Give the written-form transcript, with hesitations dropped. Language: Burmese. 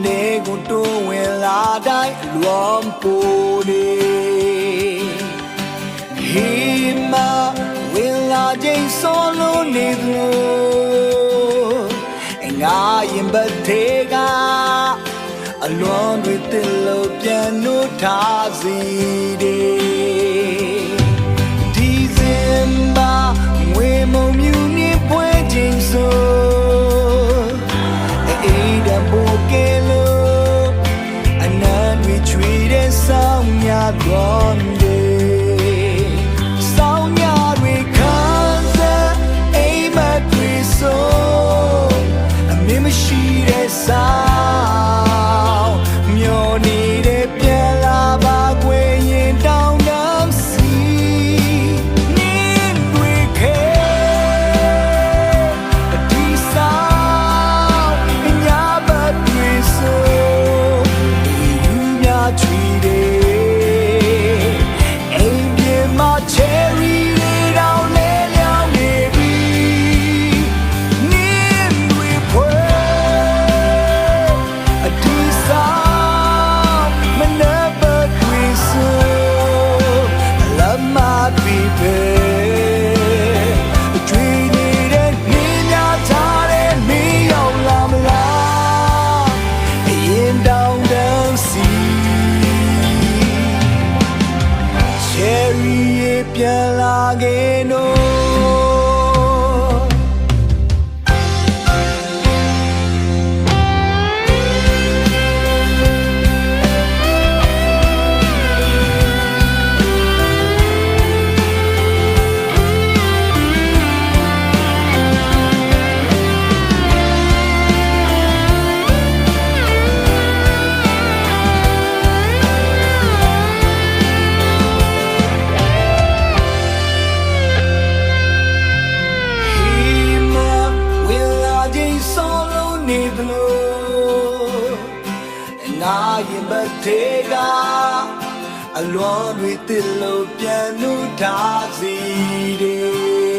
နေကိုတိုးဝင်လာတိုင်းလွန်ပိုနေဟေးမဝင်လာခြင်းစောလို့နေလို့ငါရင်ပတ်သေးကအလွန်တွေတင်လို့ပြန်လို့ထားစီတယ်ဒီစင်ပါငွေမုံမြူနေပွဲခြင်းဆိုအေးတပိုကဲလို့အနမ်းတွေချွေတဲ့ဆောင်းများတော်တယ်ဆောင်းများတွေခံစားအိမ်မတွေဆိုအမင်းမရှိတဲ့ဆောင်းပြန်လာခဲ့နို့ငါရင်ပတ်သေးကအလွန်တွေတစ်လို့ပြန်လို့ထားစီတယ်